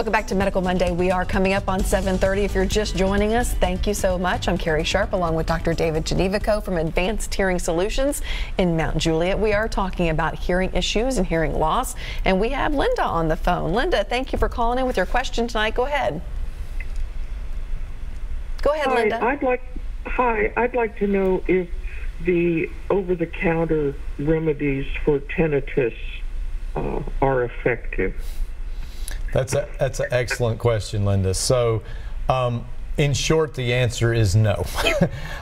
Welcome back to Medical Monday. We are coming up on 7:30. If you're just joining us, thank you so much. I'm Carrie Sharp along with Dr. David Gnewikow from Advanced Hearing Solutions in Mount Juliet. We are talking about hearing issues and hearing loss, and we have Linda on the phone. Linda, thank you for calling in with your question tonight. Go ahead. Go ahead, Linda. I'd like to know if the over-the-counter remedies for tinnitus are effective. That's an excellent question, Linda. So, in short, the answer is no.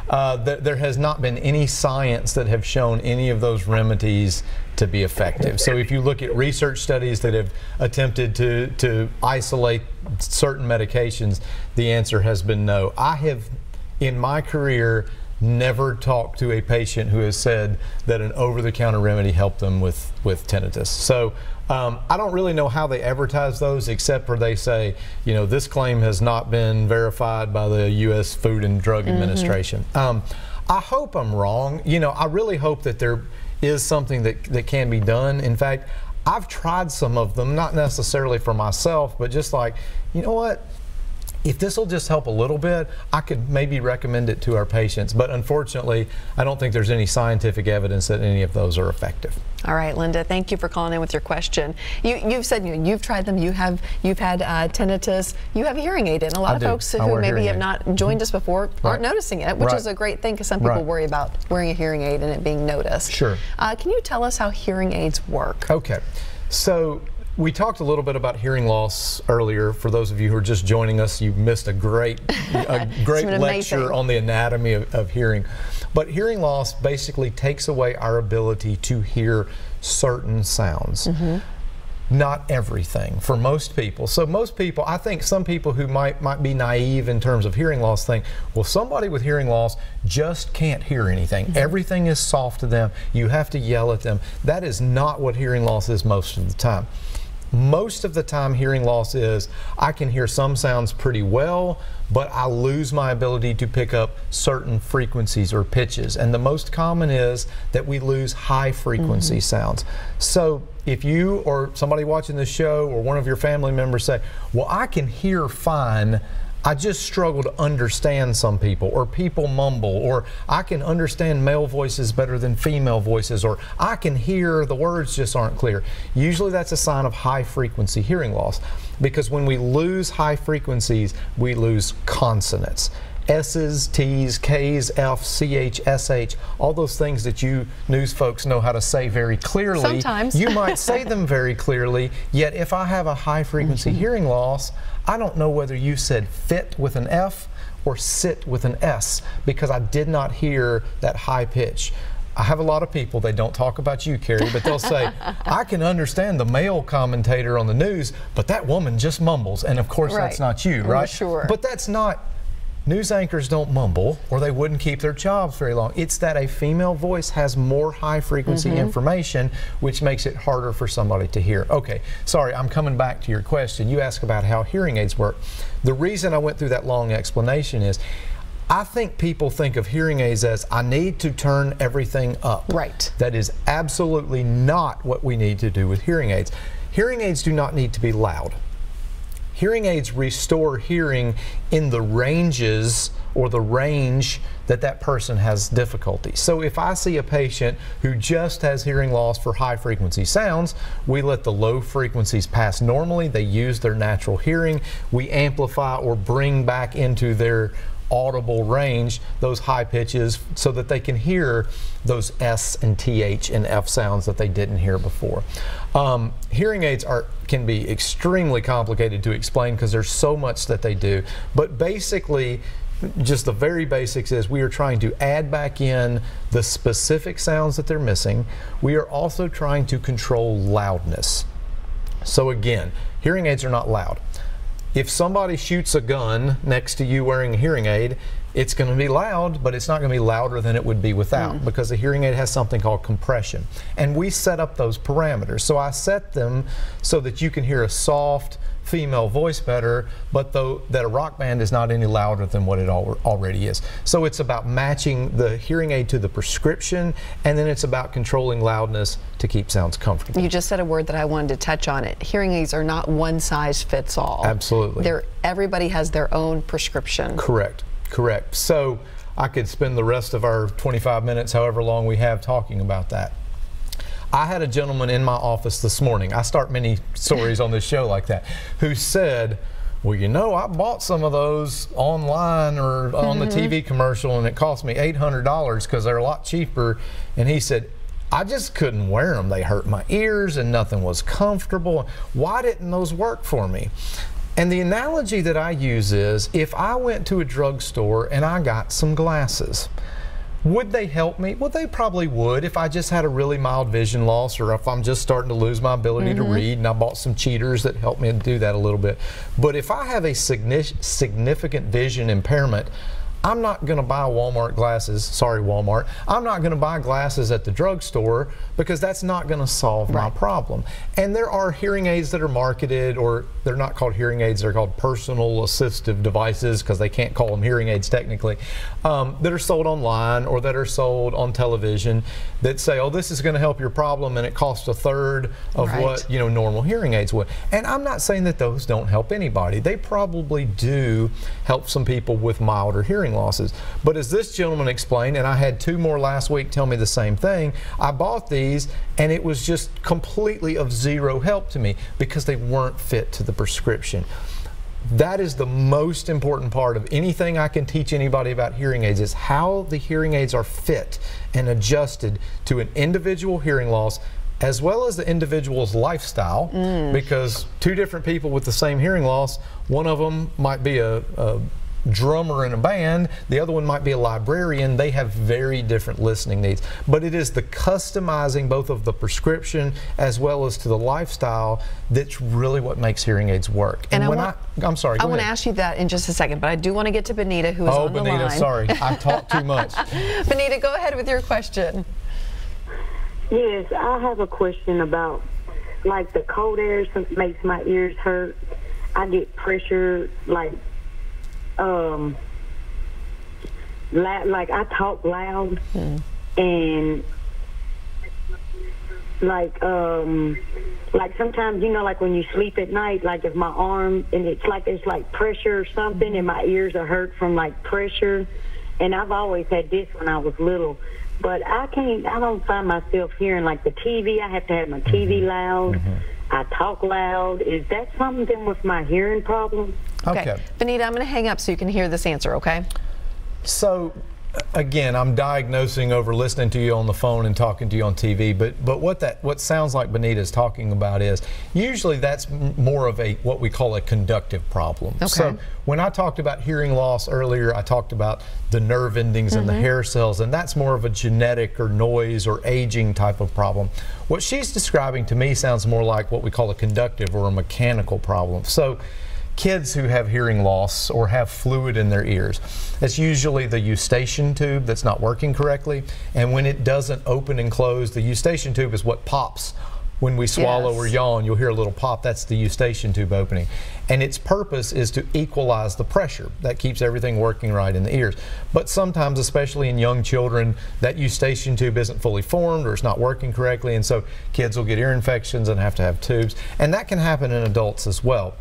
There has not been any science that have shown any of those remedies to be effective. So if you look at research studies that have attempted to isolate certain medications, the answer has been no. I have, in my career, never talked to a patient who has said that an over-the-counter remedy helped them with tinnitus. So I don't really know how they advertise those, except for they say, you know, this claim has not been verified by the U.S. Food and Drug Administration. I hope I'm wrong. You know, I really hope that there is something that can be done. In fact, I've tried some of them, not necessarily for myself, but just like, you know what? If this will just help a little bit, I could maybe recommend it to our patients. But unfortunately, I don't think there's any scientific evidence that any of those are effective. All right, Linda, thank you for calling in with your question. You've said you've tried them. You've had tinnitus. You have a hearing aid, and a lot of folks who maybe have not joined us before aren't noticing it, which is a great thing because some people worry about wearing a hearing aid and it being noticed. Sure. Can you tell us how hearing aids work? Okay, so we talked a little bit about hearing loss earlier. For those of you who are just joining us, you missed a great lecture on the anatomy of hearing. But hearing loss basically takes away our ability to hear certain sounds. Not everything, for most people. So most people, I think some people who might be naive in terms of hearing loss think, well, somebody with hearing loss just can't hear anything. Everything is soft to them. You have to yell at them. That is not what hearing loss is most of the time. Most of the time, hearing loss is I can hear some sounds pretty well, but I lose my ability to pick up certain frequencies or pitches. And the most common is that we lose high frequency sounds. So if you or somebody watching the show or one of your family members say, well, I can hear fine, I just struggle to understand some people, or people mumble, or I can understand male voices better than female voices, or I can hear the words just aren't clear. Usually that's a sign of high frequency hearing loss, because when we lose high frequencies, we lose consonants. S's, T's, K's, F's, CH, SH, all those things that you news folks know how to say very clearly. Sometimes. You might say them very clearly, yet if I have a high frequency hearing loss, I don't know whether you said fit with an F or sit with an S, because I did not hear that high pitch. I have a lot of people, they don't talk about you, Carrie, but they'll say, I can understand the male commentator on the news, but that woman just mumbles. And of course that's not you, right? Sure. But that's not. News anchors don't mumble, or they wouldn't keep their jobs very long. It's that a female voice has more high frequency information, which makes it harder for somebody to hear. Okay, sorry, I'm coming back to your question. You asked about how hearing aids work. The reason I went through that long explanation is I think people think of hearing aids as I need to turn everything up. Right. That is absolutely not what we need to do with hearing aids. Hearing aids do not need to be loud. Hearing aids restore hearing in the ranges or the range that person has difficulty. So if I see a patient who just has hearing loss for high frequency sounds, we let the low frequencies pass normally. They use their natural hearing. We amplify or bring back into their audible range those high pitches so that they can hear those S and TH and F sounds that they didn't hear before. Hearing aids can be extremely complicated to explain because there's so much that they do, but basically just the very basics is we are trying to add back in the specific sounds that they're missing. We are also trying to control loudness. So again, hearing aids are not loud. If somebody shoots a gun next to you wearing a hearing aid, it's going to be loud, but it's not going to be louder than it would be without, because the hearing aid has something called compression. And we set up those parameters. So I set them so that you can hear a soft, female voice better, but though that a rock band is not any louder than what it already is. So it's about matching the hearing aid to the prescription, and then it's about controlling loudness to keep sounds comfortable. You just said a word that I wanted to touch on it. Hearing aids are not one size fits all. Absolutely. Everybody has their own prescription. Correct, correct. So I could spend the rest of our 25 minutes, however long we have, talking about that. I had a gentleman in my office this morning, I start many stories on this show like that, who said, well, you know, I bought some of those online or on the TV commercial, and it cost me $800 because they're a lot cheaper. And he said, I just couldn't wear them. They hurt my ears and nothing was comfortable. Why didn't those work for me? And the analogy that I use is, if I went to a drugstore and I got some glasses, would they help me? Well, they probably would if I just had a really mild vision loss, or if I'm just starting to lose my ability to read, and I bought some cheaters that help me do that a little bit. But if I have a significant vision impairment, I'm not going to buy Walmart glasses. Sorry, Walmart. I'm not going to buy glasses at the drugstore because that's not going to solve my problem. And there are hearing aids that are marketed, or they're not called hearing aids, they're called personal assistive devices because they can't call them hearing aids technically, that are sold online or that are sold on television that say, oh, this is going to help your problem, and it costs a third of what, you know, normal hearing aids would. And I'm not saying that those don't help anybody. They probably do help some people with milder hearing losses. But as this gentleman explained, and I had 2 more last week tell me the same thing, I bought these and it was just completely of zero help to me because they weren't fit to the prescription. That is the most important part of anything I can teach anybody about hearing aids, is how the hearing aids are fit and adjusted to an individual hearing loss, as well as the individual's lifestyle, because 2 different people with the same hearing loss, one of them might be a drummer in a band, the other one might be a librarian. They have very different listening needs. But it is the customizing both of the prescription as well as to the lifestyle that's really what makes hearing aids work. And I'm sorry, go ahead. I want to ask you that in just a second, but I do want to get to Benita, who is on the line. Oh, Benita, sorry, I talked too much. Benita, go ahead with your question. Yes, I have a question about, like, the cold air makes my ears hurt. I get pressure, like I talk loud, and like sometimes, you know, like when you sleep at night, like if my arm, and it's like pressure or something, and my ears are hurt from like pressure. And I've always had this when I was little, but I don't find myself hearing, like, the TV. I have to have my TV loud. I talk loud. Is that something with my hearing problem? Okay. Benita, I'm going to hang up so you can hear this answer, okay? So, again, I'm diagnosing over listening to you on the phone and talking to you on TV, but what sounds like Benita is talking about is usually that's more of a what we call a conductive problem. Okay. So when I talked about hearing loss earlier, I talked about the nerve endings and the hair cells, and that's more of a genetic or noise or aging type of problem. What she's describing to me sounds more like what we call a conductive or a mechanical problem. So kids who have hearing loss or have fluid in their ears, it's usually the eustachian tube that's not working correctly, and when it doesn't open and close, the eustachian tube is what pops when we swallow or yawn. You'll hear a little pop. That's the eustachian tube opening, and its purpose is to equalize the pressure that keeps everything working right in the ears. But sometimes, especially in young children, that eustachian tube isn't fully formed or it's not working correctly, and so kids will get ear infections and have to have tubes, and that can happen in adults as well.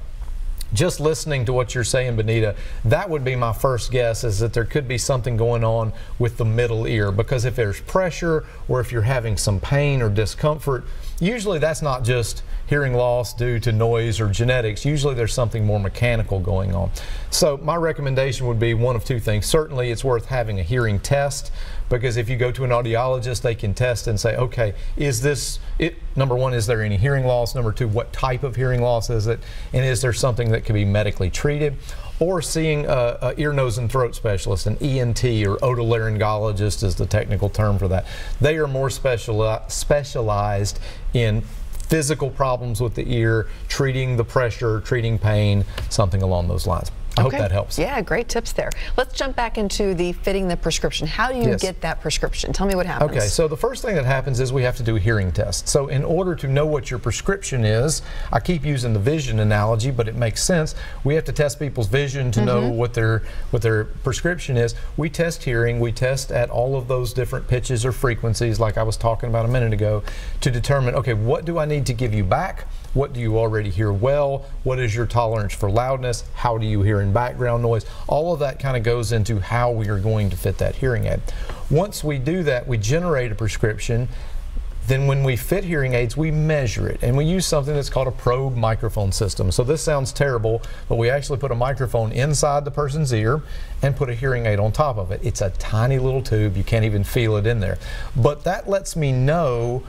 Just listening to what you're saying, Benita, that would be my first guess, is that there could be something going on with the middle ear, because if there's pressure or if you're having some pain or discomfort, usually that's not just hearing loss due to noise or genetics. Usually there's something more mechanical going on. So my recommendation would be one of 2 things. Certainly it's worth having a hearing test, because if you go to an audiologist, they can test and say, okay, is this it? Number 1, is there any hearing loss? Number 2, what type of hearing loss is it? And is there something that can be medically treated? Or seeing a ear, nose, and throat specialist, an ENT or otolaryngologist is the technical term for that. They are more specialized in physical problems with the ear, treating the pressure, treating pain, something along those lines. I hope that helps. Yeah, great tips there. Let's jump back into the fitting the prescription. How do you get that prescription? Tell me what happens. Okay, so the first thing that happens is we have to do a hearing test. So in order to know what your prescription is, I keep using the vision analogy, but it makes sense. We have to test people's vision to know what their prescription is. We test hearing. We test at all of those different pitches or frequencies, like I was talking about a minute ago, to determine, okay, what do I need to give you back? What do you already hear well? What is your tolerance for loudness? How do you hear in background noise? All of that kind of goes into how we are going to fit that hearing aid. Once we do that, we generate a prescription. Then when we fit hearing aids, we measure it, and we use something that's called a probe microphone system. So this sounds terrible, but we actually put a microphone inside the person's ear and put a hearing aid on top of it. It's a tiny little tube. You can't even feel it in there. But that lets me know,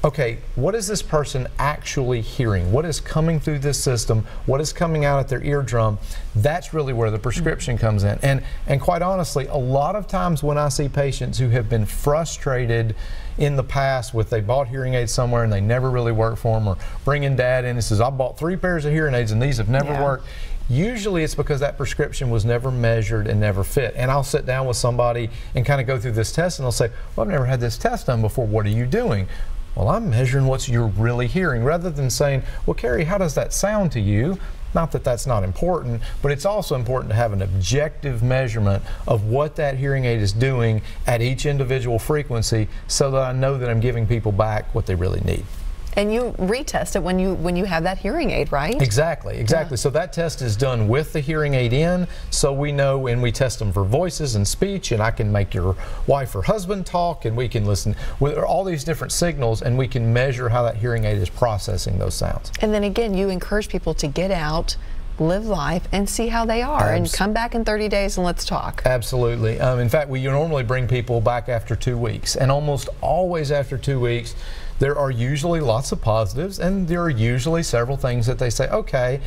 okay, what is this person actually hearing? What is coming through this system? What is coming out at their eardrum? That's really where the prescription comes in. And quite honestly, a lot of times when I see patients who have been frustrated in the past with they bought hearing aids somewhere and they never really worked for them, or bringing dad in and says, I bought 3 pairs of hearing aids and these have never worked. Usually it's because that prescription was never measured and never fit. And I'll sit down with somebody and kind of go through this test, and they'll say, well, I've never had this test done before. What are you doing? Well, I'm measuring what you're really hearing, rather than saying, well, Carrie, how does that sound to you? Not that that's not important, but it's also important to have an objective measurement of what that hearing aid is doing at each individual frequency, so that I know that I'm giving people back what they really need. And you retest it when you have that hearing aid, right? Exactly. Yeah. So that test is done with the hearing aid in, so we know, and we test them for voices and speech, and I can make your wife or husband talk, and we can listen with all these different signals, and we can measure how that hearing aid is processing those sounds. And then again, you encourage people to get out, live life, and see how they are, and come back in 30 days and let's talk. Absolutely. In fact, we normally bring people back after 2 weeks, and almost always after 2 weeks, there are usually lots of positives, and there are usually several things that they say, okay,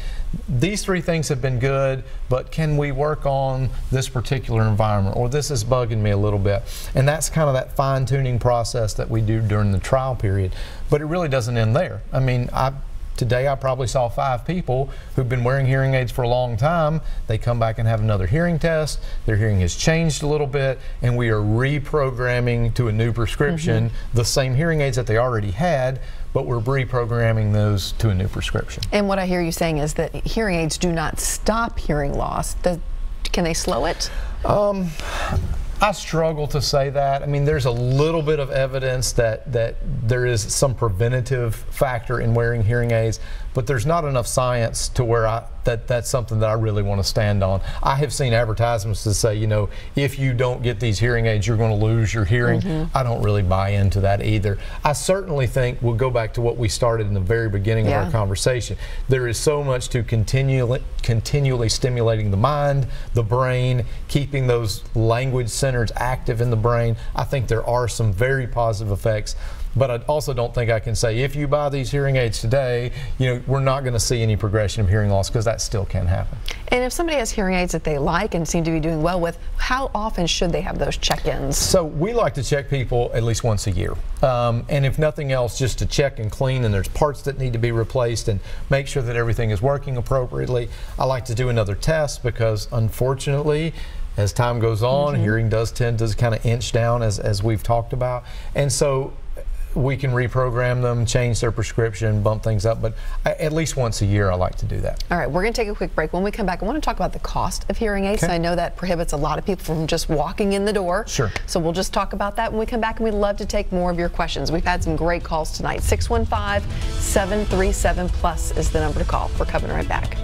these 3 things have been good, but can we work on this particular environment, or this is bugging me a little bit. And that's kind of that fine-tuning process that we do during the trial period. But it really doesn't end there. I mean, today I probably saw 5 people who've been wearing hearing aids for a long time. They come back and have another hearing test. Their hearing has changed a little bit, and we are reprogramming to a new prescription the same hearing aids that they already had, but we're reprogramming those to a new prescription. And what I hear you saying is that hearing aids do not stop hearing loss. Can they slow it? I struggle to say that. I mean, there's a little bit of evidence that there is some preventative factor in wearing hearing aids, but there's not enough science to where that's something that I really want to stand on. I have seen advertisements that say, you know, if you don't get these hearing aids, you're going to lose your hearing. I don't really buy into that either. I certainly think we'll go back to what we started in the very beginning of our conversation. There is so much to continually stimulating the mind, the brain, keeping those language centers active in the brain. I think there are some very positive effects. But I also don't think I can say, if you buy these hearing aids today, you know, we're not going to see any progression of hearing loss, because that still can happen. And if somebody has hearing aids that they like and seem to be doing well with, how often should they have those check-ins? So we like to check people at least once a year. And if nothing else, just to check and clean, and there's parts that need to be replaced, and make sure that everything is working appropriately. I like to do another test, because unfortunately, as time goes on, hearing does tend to kind of inch down, as we've talked about. And so we can reprogram them, change their prescription, bump things up, but at least once a year I like to do that. All right, we're going to take a quick break. When we come back, I want to talk about the cost of hearing aids. I know that prohibits a lot of people from just walking in the door. Sure. So we'll just talk about that when we come back, and we'd love to take more of your questions. We've had some great calls tonight. 615-737-PLUS is the number to call. We're coming right back.